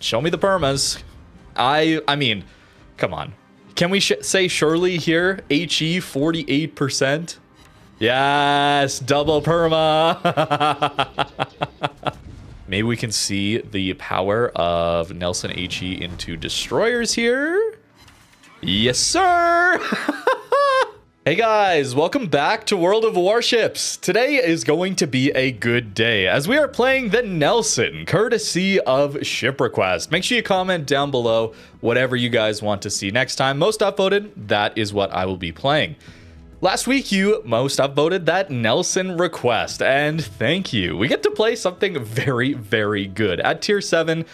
Show me the permas. I mean, come on. Can we say surely here? HE 48%? Yes, double perma. Maybe we can see the power of Nelson HE into destroyers here. Yes, sir. Hey guys, welcome back to World of Warships. Today is going to be a good day as we are playing the Nelson, courtesy of Ship Request. Make sure you comment down below whatever you guys want to see next time. Most upvoted, that is what I will be playing. Last week, you most upvoted that Nelson request, and thank you. We get to play something very, very good. At tier 7,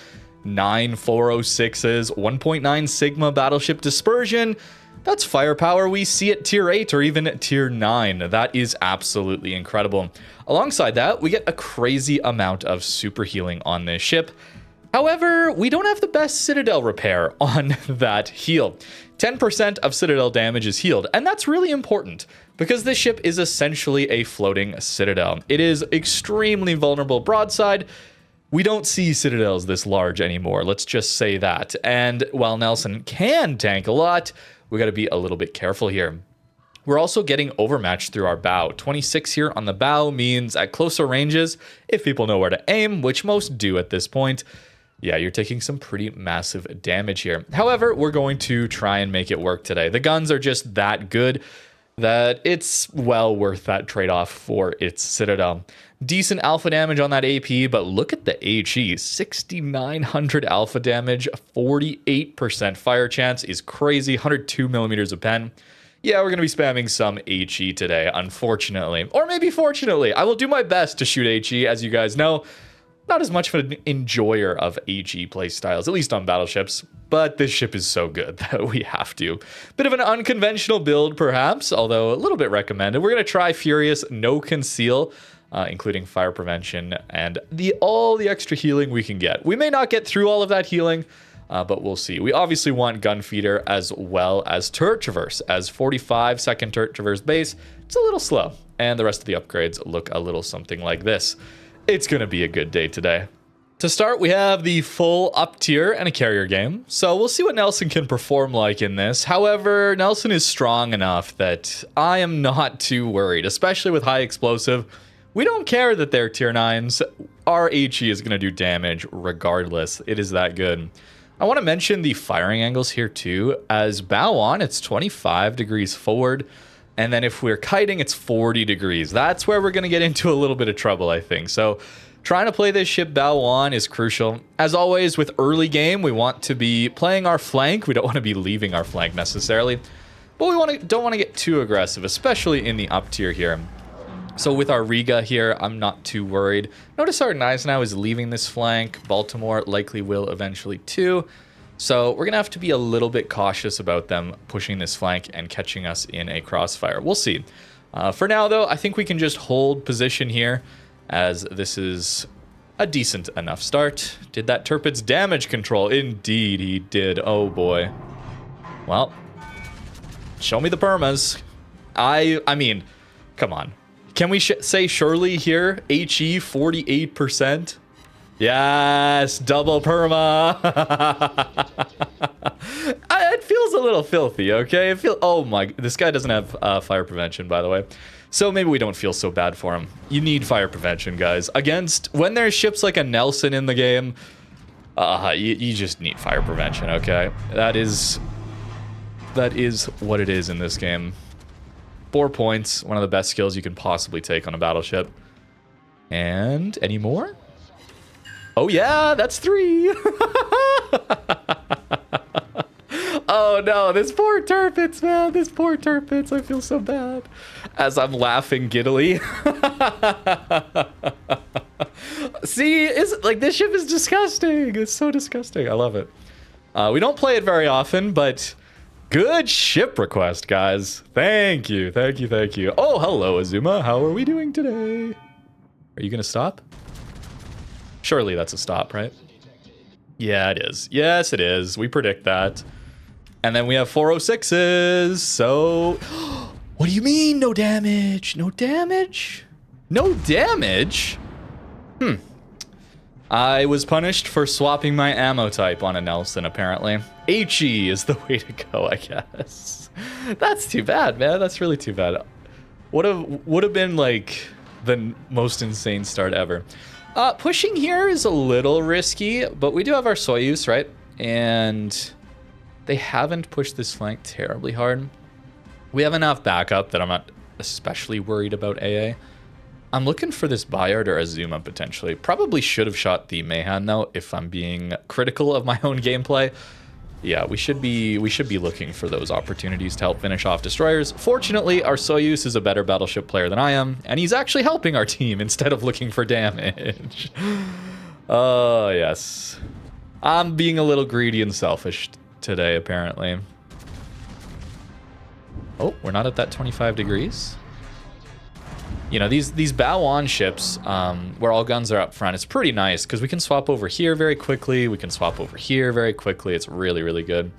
9 406s, 1.9 Sigma Battleship Dispersion. That's firepower we see at tier 8 or even tier 9. That is absolutely incredible. Alongside that, we get a crazy amount of super healing on this ship. However, we don't have the best Citadel repair on that heal. 10% of Citadel damage is healed, and that's really important because this ship is essentially a floating Citadel. It is extremely vulnerable broadside. We don't see Citadels this large anymore, let's just say that. And while Nelson can tank a lot, we got to be a little bit careful here. We're also getting overmatched through our bow. 26 here on the bow means at closer ranges, if people know where to aim, which most do at this point, yeah, you're taking some pretty massive damage here. However, we're going to try and make it work today. The guns are just that good that it's well worth that trade-off for its Citadel. Decent alpha damage on that AP, but look at the HE. 6,900 alpha damage, 48% fire chance is crazy, 102 millimeters of pen. Yeah, we're going to be spamming some HE today, unfortunately. Or maybe fortunately. I will do my best to shoot HE, as you guys know. Not as much of an enjoyer of HE playstyles, at least on battleships, but this ship is so good that we have to. Bit of an unconventional build, perhaps, although a little bit recommended. We're going to try Furious No Conceal, including fire prevention and all the extra healing we can get. We may not get through all of that healing, but we'll see. We obviously want gun feeder as well as turret traverse, as 45-second turret traverse base. It's a little slow, and the rest of the upgrades look a little something like this. It's going to be a good day today. To start, we have the full up tier and a carrier game. So we'll see what Nelson can perform like in this. However, Nelson is strong enough that I am not too worried, especially with high explosive. We don't care that they're tier 9s. Our HE is going to do damage regardless. It is that good. I want to mention the firing angles here too. As bow on, it's 25 degrees forward. And then if we're kiting, it's 40 degrees. That's where we're going to get into a little bit of trouble, I think. So trying to play this ship bow on is crucial. As always, with early game, we want to be playing our flank. We don't want to be leaving our flank necessarily. But we don't want to get too aggressive, especially in the up tier here. So with our Riga here, I'm not too worried. Notice our Gneisenau is leaving this flank. Baltimore likely will eventually too. So we're going to have to be a little bit cautious about them pushing this flank and catching us in a crossfire. We'll see. For now, though, I think we can just hold position here as this is a decent enough start. Did that Turpitz damage control? Indeed, he did. Oh, boy. Well, show me the permas. I mean, come on. Can we say surely here? HE 48%? Yes, double perma. It feels a little filthy, okay? Oh my, this guy doesn't have fire prevention, by the way. So maybe we don't feel so bad for him. You need fire prevention, guys. When there's ships like a Nelson in the game, you just need fire prevention, okay? That is what it is in this game. 4 points, one of the best skills you can possibly take on a battleship. And any more? Oh yeah, that's 3. Oh no, this poor Turpitz, man. This poor Turpitz. I feel so bad. As I'm laughing giddily. See, this ship is disgusting. It's so disgusting. I love it. We don't play it very often, but good ship request, guys. Thank you, thank you, thank you. Oh, hello, Azuma. How are we doing today? Are you gonna stop? Surely that's a stop, right? Yeah, it is. Yes, it is. We predict that. And then we have 406s. So, what do you mean no damage? No damage? No damage? I was punished for swapping my ammo type on a Nelson, apparently. HE is the way to go, I guess. That's too bad, man. That's really too bad. Would have been like the most insane start ever. Pushing here is a little risky, but we do have our Soyuz, right? And they haven't pushed this flank terribly hard. We have enough backup that I'm not especially worried about AA. I'm looking for this Bayard or Azuma potentially. Probably should have shot the Mayhan though, if I'm being critical of my own gameplay. Yeah, we should be looking for those opportunities to help finish off destroyers. Fortunately, our Soyuz is a better battleship player than I am, and he's actually helping our team instead of looking for damage. Oh, yes. I'm being a little greedy and selfish today, apparently. Oh, we're not at that 25 degrees. You know, these bow-on ships, where all guns are up front, it's pretty nice because we can swap over here very quickly. We can swap over here very quickly. It's really, really good.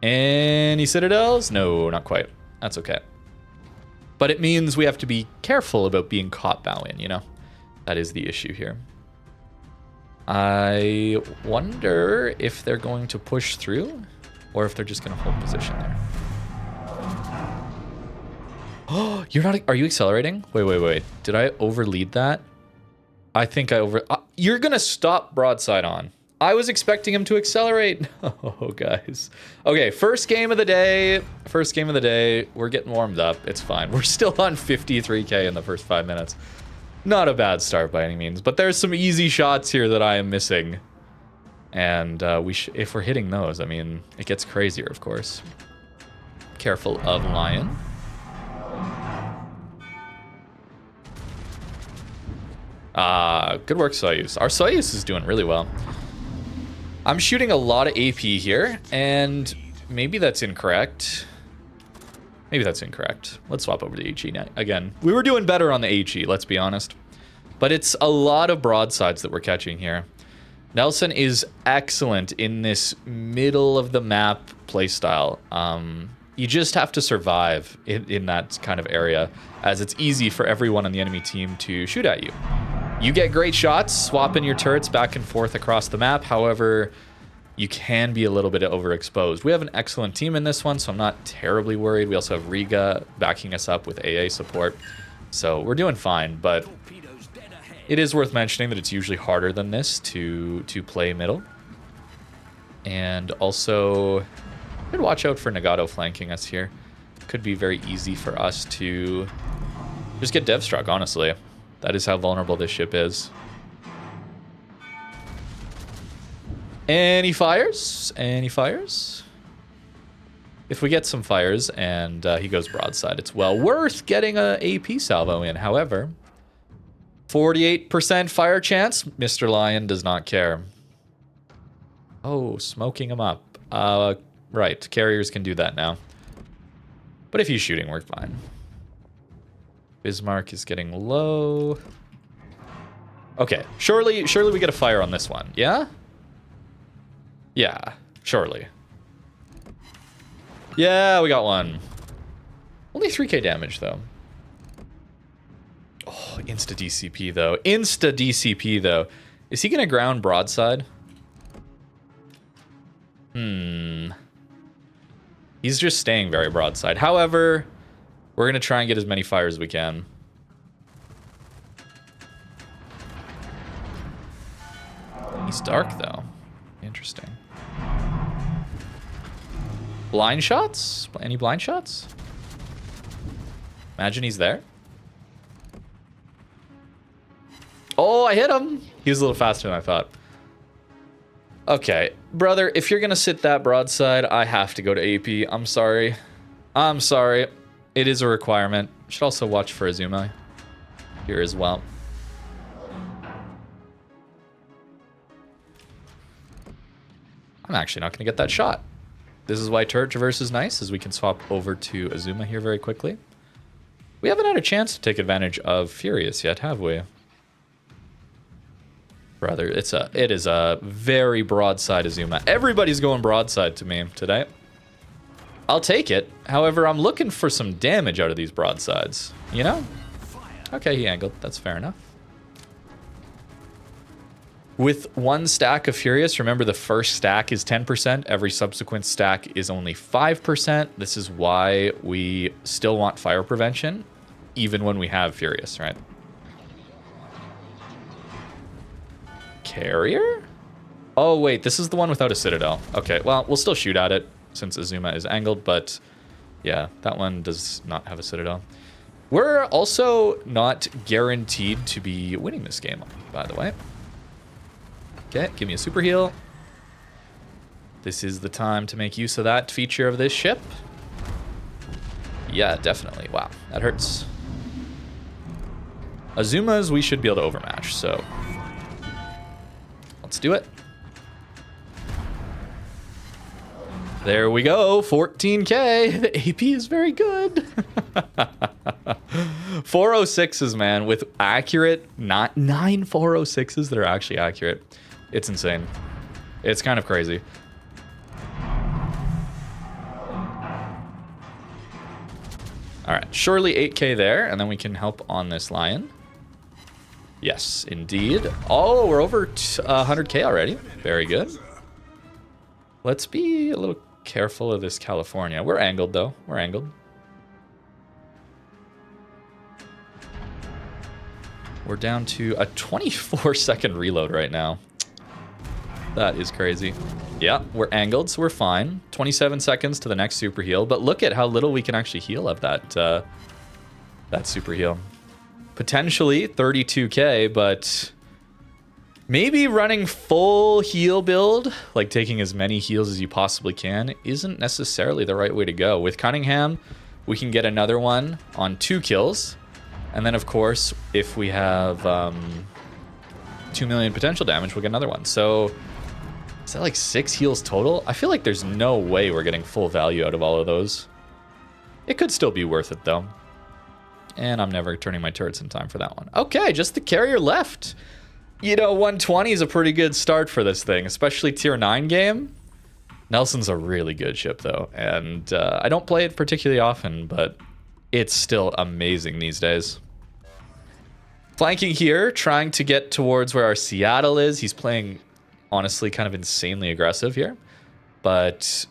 Any Citadels? No, not quite. That's okay. But it means we have to be careful about being caught bow-in, you know? That is the issue here. I wonder if they're going to push through or if they're just going to hold position there. Oh, you're not... Are you accelerating? Wait. Did I overlead that? I think I over... you're going to stop broadside on. I was expecting him to accelerate. Oh, guys. Okay, first game of the day. First game of the day. We're getting warmed up. It's fine. We're still on 53k in the first 5 minutes. Not a bad start by any means, but there's some easy shots here that I am missing. And if we're hitting those, I mean, it gets crazier, of course. Careful of Lion. Good work, Soyuz. Our Soyuz is doing really well. I'm shooting a lot of AP here, and maybe that's incorrect. Maybe that's incorrect. Let's swap over to HE now. Again, we were doing better on the HE, let's be honest. But it's a lot of broadsides that we're catching here. Nelson is excellent in this middle of the map playstyle. You just have to survive in that kind of area, as it's easy for everyone on the enemy team to shoot at you. You get great shots, swapping your turrets back and forth across the map. However, you can be a little bit overexposed. We have an excellent team in this one, so I'm not terribly worried. We also have Riga backing us up with AA support. So we're doing fine, but it is worth mentioning that it's usually harder than this to play middle. And also, could watch out for Nagato flanking us here. Could be very easy for us to just get dev struck, honestly. That is how vulnerable this ship is. Any fires? Any fires? If we get some fires and he goes broadside, it's well worth getting a AP salvo in. However, 48% fire chance. Mr. Lion does not care. Oh, smoking him up. Right, carriers can do that now. But if he's shooting, we're fine. Bismarck is getting low. Okay, surely we get a fire on this one, yeah? Yeah, surely. Yeah, we got one. Only 3k damage, though. Oh, insta-DCP, though. Insta-DCP, though. Is he going to ground broadside? He's just staying very broadside. However, we're going to try and get as many fires as we can. He's dark, though. Interesting. Blind shots? Any blind shots? Imagine he's there. Oh, I hit him. He was a little faster than I thought. Okay, brother, if you're going to sit that broadside, I have to go to AP. I'm sorry. I'm sorry. It is a requirement. Should also watch for Azuma here as well. I'm actually not going to get that shot. This is why turret traverse is nice, as we can swap over to Azuma here very quickly. We haven't had a chance to take advantage of Furious yet, have we? Brother, it is a very broadside Azuma. Everybody's going broadside to me today. I'll take it. However, I'm looking for some damage out of these broadsides. You know? Okay, he angled. That's fair enough. With one stack of Furious, remember the first stack is 10%. Every subsequent stack is only 5%. This is why we still want fire prevention, even when we have Furious, right? Carrier? Oh, wait, this is the one without a Citadel. Okay, well, we'll still shoot at it since Azuma is angled, but yeah, that one does not have a Citadel. We're also not guaranteed to be winning this game, by the way. Okay, give me a Superheal. This is the time to make use of that feature of this ship. Yeah, definitely. Wow, that hurts. Azuma's we should be able to overmatch, so let's do it. There we go, 14K. The AP is very good. 406s, man, with accurate, not 9 406s that are actually accurate. It's insane. It's kind of crazy. All right, surely 8K there, and then we can help on this lion. Yes, indeed. Oh, we're over 100K already. Very good. Let's be a little careful of this California. We're angled, though. We're angled. We're down to a 24-second reload right now. That is crazy. Yeah, we're angled, so we're fine. 27 seconds to the next super heal. But look at how little we can actually heal of that super heal. Potentially 32K, but maybe running full heal build, like taking as many heals as you possibly can, isn't necessarily the right way to go. With Cunningham, we can get another one on 2 kills. And then, of course, if we have 2 million potential damage, we'll get another one. So is that like 6 heals total? I feel like there's no way we're getting full value out of all of those. It could still be worth it, though. And I'm never turning my turrets in time for that one. Okay, just the carrier left. You know, 120 is a pretty good start for this thing, especially tier 9 game. Nelson's a really good ship, though. And I don't play it particularly often, but it's still amazing these days. Flanking here, trying to get towards where our Citadel is. He's playing, honestly, kind of insanely aggressive here. But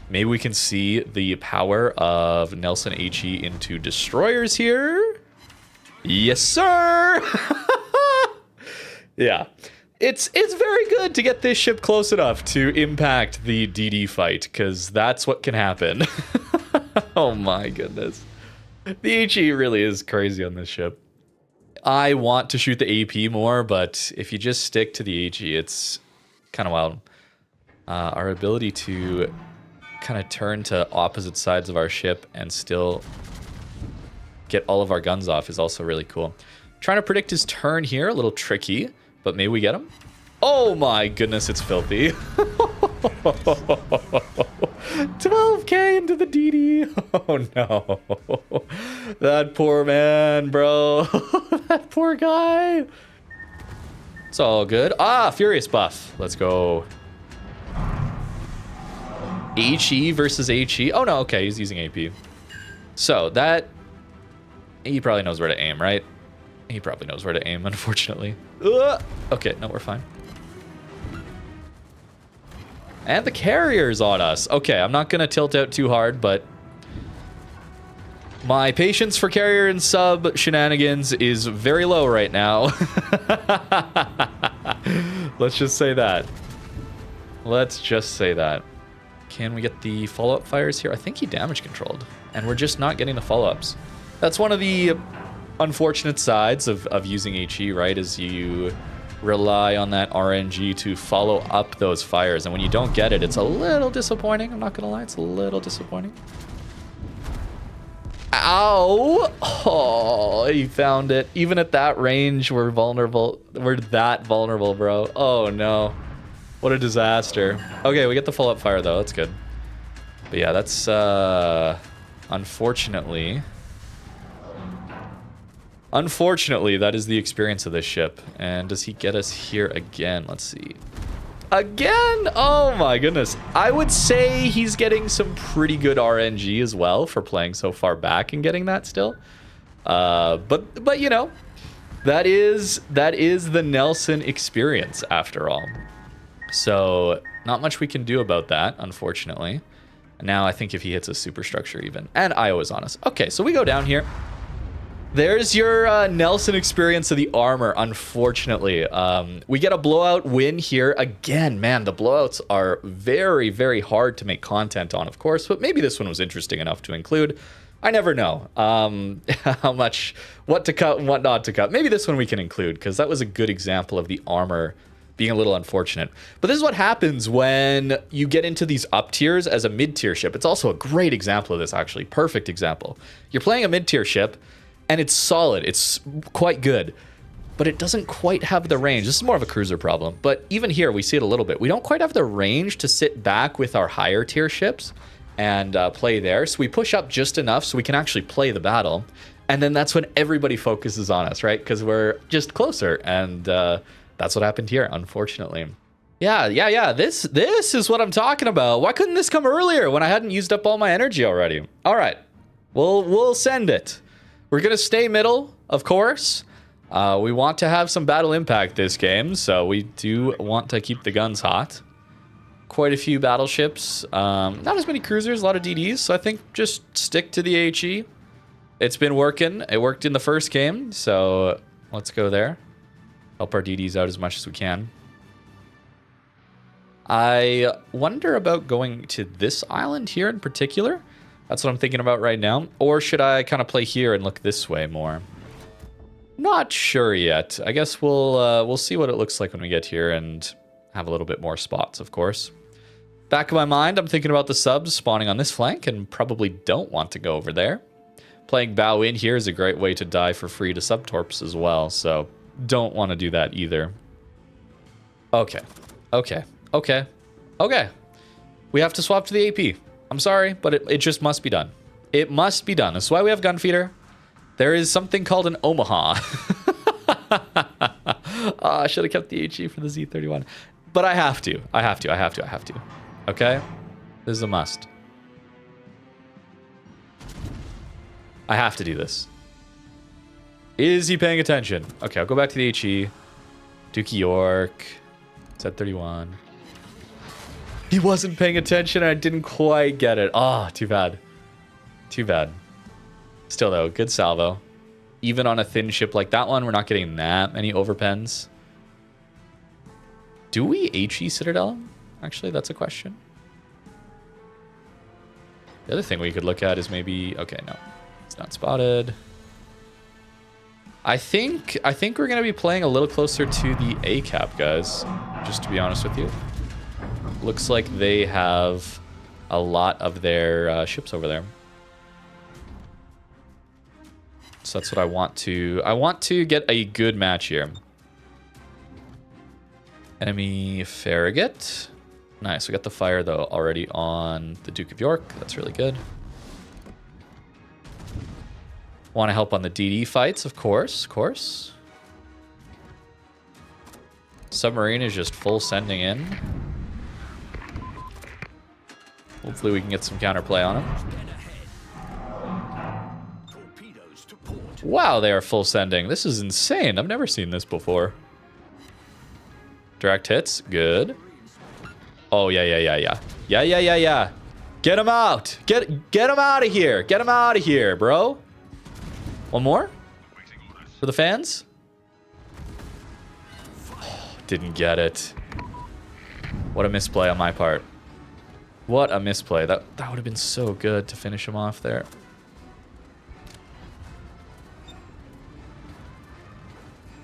maybe we can see the power of Nelson HE into destroyers here. Yes, sir! Yeah. It's very good to get this ship close enough to impact the DD fight, because that's what can happen. Oh my goodness. The HE really is crazy on this ship. I want to shoot the AP more, but if you just stick to the HE, it's kind of wild. Our ability to kind of turn to opposite sides of our ship and still get all of our guns off is also really cool. Trying to predict his turn here, a little tricky, but maybe we get him. Oh my goodness, it's filthy. 12K into the DD. Oh no. That poor man, bro. That poor guy. It's all good. Ah, Furious buff. Let's go. HE versus HE. Oh no, okay, he's using AP. So that... he probably knows where to aim, right? He probably knows where to aim, unfortunately. Okay, no, we're fine. And the carrier's on us. Okay, I'm not going to tilt out too hard, but my patience for carrier and sub shenanigans is very low right now. Let's just say that. Let's just say that. Can we get the follow-up fires here? I think he damage controlled, and we're just not getting the follow-ups. That's one of the unfortunate sides of using HE, right? Is you rely on that RNG to follow up those fires, and when you don't get it, it's a little disappointing. I'm not gonna lie, it's a little disappointing. Ow! Oh, he found it. Even at that range, we're vulnerable. We're that vulnerable, bro. Oh no. What a disaster. Okay, we get the follow-up fire though, that's good. But yeah, that's unfortunately, that is the experience of this ship. And does he get us here again? Let's see. Again? Oh my goodness. I would say he's getting some pretty good RNG as well for playing so far back and getting that still. But you know, That is the Nelson experience after all. So not much we can do about that, unfortunately. Now I think if he hits a superstructure even, and Iowa's on us. Okay, so we go down here. There's your Nelson experience of the armor, unfortunately. We get a blowout win here. Again, man, the blowouts are very, very hard to make content on, of course, but maybe this one was interesting enough to include. I never know how much, what to cut and what not to cut. Maybe this one we can include, because that was a good example of the armor being a little unfortunate. But this is what happens when you get into these up tiers as a mid-tier ship. It's also a great example of this, actually. Perfect example. You're playing a mid-tier ship, and it's solid. It's quite good. But it doesn't quite have the range. This is more of a cruiser problem. But even here, we see it a little bit. We don't quite have the range to sit back with our higher tier ships and play there. So we push up just enough so we can actually play the battle. And then that's when everybody focuses on us, right? Because we're just closer. And that's what happened here, unfortunately. Yeah. This is what I'm talking about. Why couldn't this come earlier when I hadn't used up all my energy already? All right. We'll send it. We're going to stay middle, of course. We want to have some battle impact this game, so we do want to keep the guns hot. Quite a few battleships. Not as many cruisers, a lot of DDs, so I think just stick to the HE. It's been working. It worked in the first game, so let's go there. Help our DDs out as much as we can. I wonder about going to this island here in particular. That's what I'm thinking about right now. Or should I kind of play here and look this way more? Not sure yet. I guess we'll see what it looks like when we get here and have a little bit more spots, of course. Back of my mind, I'm thinking about the subs spawning on this flank and probably don't want to go over there. Playing bow in here is a great way to die for free to sub-torps as well, so don't want to do that either. Okay. We have to swap to the AP. I'm sorry, but it just must be done. It must be done. That's why we have Gunfeeder. There is something called an Omaha. I should have kept the HE for the Z31. But I have to. I have to. Okay? This is a must. I have to do this. Is he paying attention? Okay, I'll go back to the HE. Dookie York. Z31. He wasn't paying attention and I didn't quite get it. Oh, too bad. Too bad. Still though, good salvo. Even on a thin ship like that one, we're not getting that many overpens. Do we HE Citadel? Actually, that's a question. The other thing we could look at is maybe... Okay, no. It's not spotted. I think we're going to be playing a little closer to the A cap, guys. Just to be honest with you. Looks like they have a lot of their ships over there. So that's what I want to... I want to get a good match here. Enemy Farragut. Nice, we got the fire, though, already on the Duke of York. That's really good. Want to help on the DD fights, of course. Submarine is just full sending in. Hopefully we can get some counterplay on him. Wow, they are full sending. This is insane. I've never seen this before. Direct hits. Good. Oh, yeah. Get him out. Get him out of here. Get him out of here, bro. One more? For the fans? Oh, didn't get it. What a misplay on my part. What a misplay. That would have been so good to finish him off there.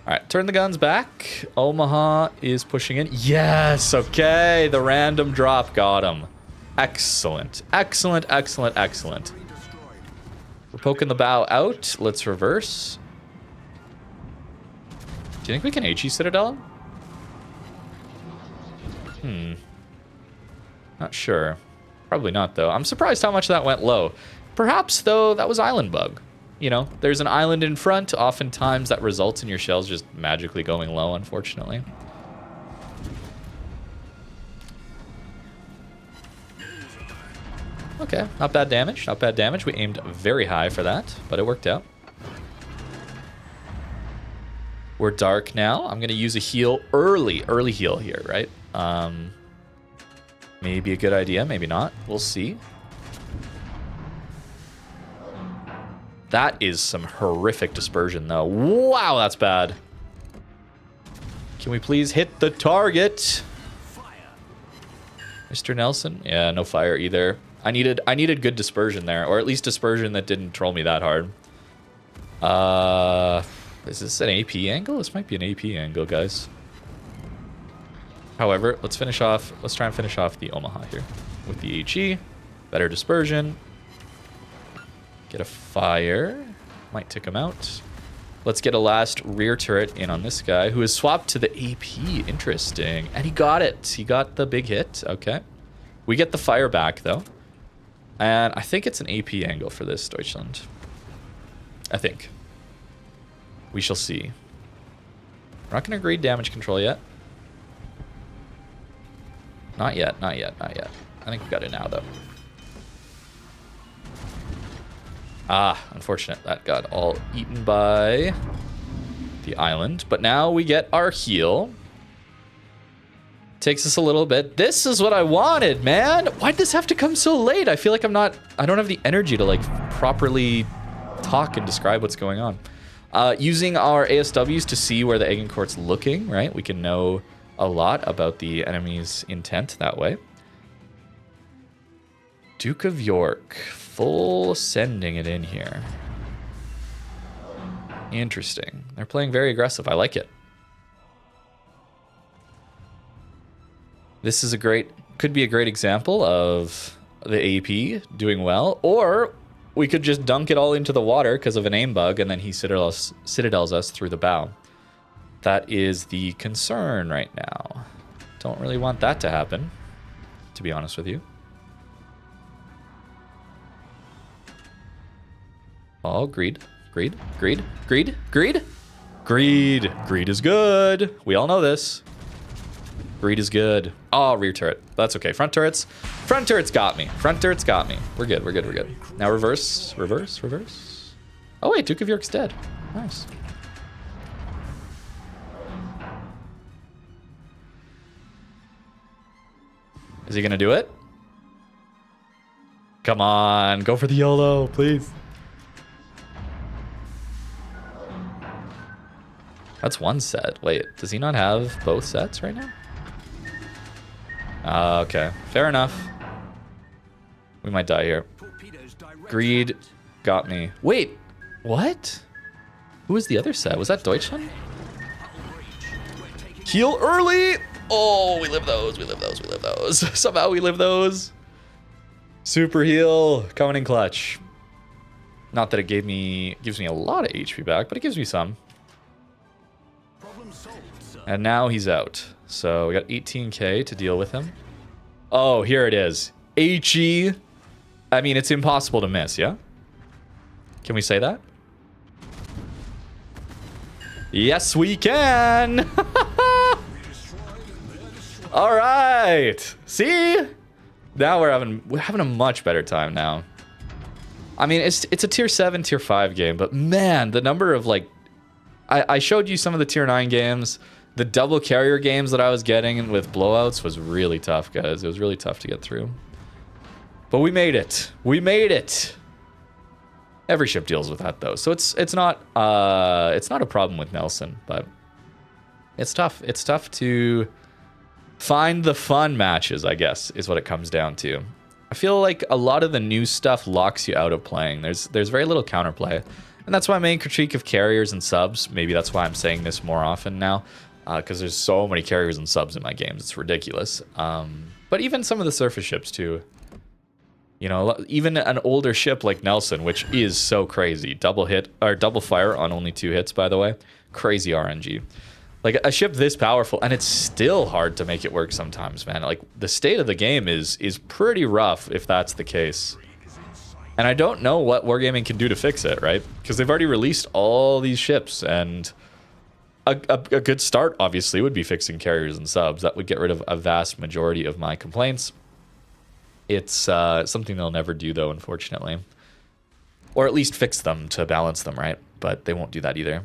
All right, turn the guns back. Omaha is pushing in. Yes, okay. The random drop got him. Excellent. Excellent. We're poking the bow out. Let's reverse. Do you think we can HE Citadel him? Not sure. Probably not, though. I'm surprised how much that went low. Perhaps, though, that was island bug. You know, there's an island in front. Oftentimes that results in your shells just magically going low, unfortunately. Okay, not bad damage. Not bad damage. We aimed very high for that, but it worked out. We're dark now. I'm going to use a heal early heal here, right? Maybe a good idea, maybe not. We'll see. That is some horrific dispersion, though. Wow, that's bad. Can we please hit the target? Mr. Nelson? Yeah, no fire either. I needed good dispersion there, or at least dispersion that didn't troll me that hard. Is this an AP angle? This might be an AP angle, guys. However, let's try and finish off the Omaha here with the HE. Better dispersion. Get a fire. Might tick him out. Let's get a last rear turret in on this guy who is swapped to the AP. Interesting. And he got it. He got the big hit. Okay. We get the fire back, though. And I think it's an AP angle for this, Deutschland. I think. We shall see. We're not going to grade damage control yet. Not yet, not yet, not yet. I think we got it now, though. Ah, unfortunate. That got all eaten by the island. But now we get our heal. Takes us a little bit. This is what I wanted, man. Why'd this have to come so late? I feel like I don't have the energy to like properly talk and describe what's going on. Using our ASWs to see where the Agincourt's looking, right? We can know a lot about the enemy's intent that way. Duke of York. Full sending it in here. Interesting. They're playing very aggressive. I like it. This is could be a great example of the AP doing well, or we could just dunk it all into the water because of an aim bug, and then he citadels us through the bow. That is the concern right now. Don't really want that to happen, to be honest with you. Oh, greed. Greed. Greed. Greed. Greed. Greed. Greed is good. We all know this. Greed is good. Oh, rear turret. That's okay. Front turrets. Front turrets got me. Front turrets got me. We're good. We're good. We're good. Now reverse. Reverse. Reverse. Oh, wait. Duke of York's dead. Nice. Is he going to do it? Come on. Go for the YOLO, please. That's one set. Wait, does he not have both sets right now? Okay, fair enough. We might die here. Greed got me. Wait, what? Who was the other set? Was that Deutschland? Heal early! Oh, we live those, we live those, we live those. Somehow we live those. Superheal coming in clutch. Not that it gives me a lot of HP back, but it gives me some. And now he's out. So we got 18k to deal with him. Oh, here it is. HE. I mean, it's impossible to miss, yeah? Can we say that? Yes, we can! All right. See? Now we're having a much better time now. I mean, it's a tier 7, tier 5 game, but man, the number of like I showed you some of the tier 9 games. The double carrier games that I was getting with blowouts was really tough, guys. It was really tough to get through. But we made it. We made it. Every ship deals with that though. So it's not a problem with Nelson, but it's tough. It's tough to find the fun matches, I guess, is what it comes down to. I feel like a lot of the new stuff locks you out of playing. There's very little counterplay. And that's my main critique of carriers and subs. Maybe that's why I'm saying this more often now. Because there's so many carriers and subs in my games. It's ridiculous. But even some of the surface ships too. You know, even an older ship like Nelson, which is so crazy. Double fire on only 2 hits, by the way. Crazy RNG. Like a ship this powerful, and it's still hard to make it work sometimes, man. Like the state of the game is pretty rough if that's the case. And I don't know what Wargaming can do to fix it, right? Because they've already released all these ships, and a good start, obviously, would be fixing carriers and subs. That would get rid of a vast majority of my complaints. It's something they'll never do, though, unfortunately. Or at least fix them to balance them, right? But they won't do that either.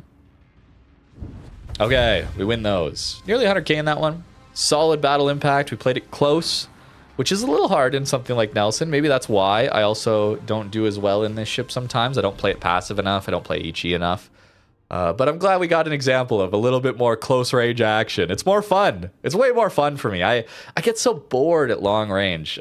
Okay, we win those. Nearly 100k in that one. Solid battle impact. We played it close, which is a little hard in something like Nelson. Maybe that's why I also don't do as well in this ship sometimes. I don't play it passive enough. I don't play HE enough. But I'm glad we got an example of a little bit more close range action. It's more fun. It's way more fun for me. I get so bored at long range.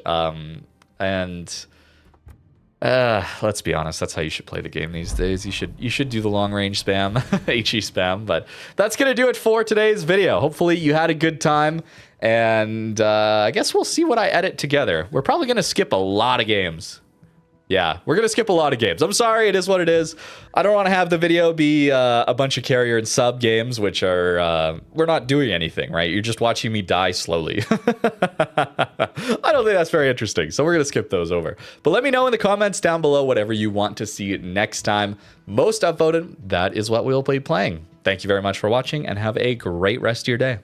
Let's be honest, that's how you should play the game these days. You should do the long range spam, HE spam. But that's gonna do it for today's video. Hopefully you had a good time, and I guess we'll see what I edit together. We're probably gonna skip a lot of games. Yeah, we're gonna skip a lot of games. I'm sorry, it is what it is. I don't want to have the video be a bunch of carrier and sub games, which are we're not doing anything, right? You're just watching me die slowly. I don't think that's very interesting, so we're gonna skip those over. But let me know in the comments down below whatever you want to see next time. Most upvoted, that is what we'll be playing. Thank you very much for watching, and have a great rest of your day.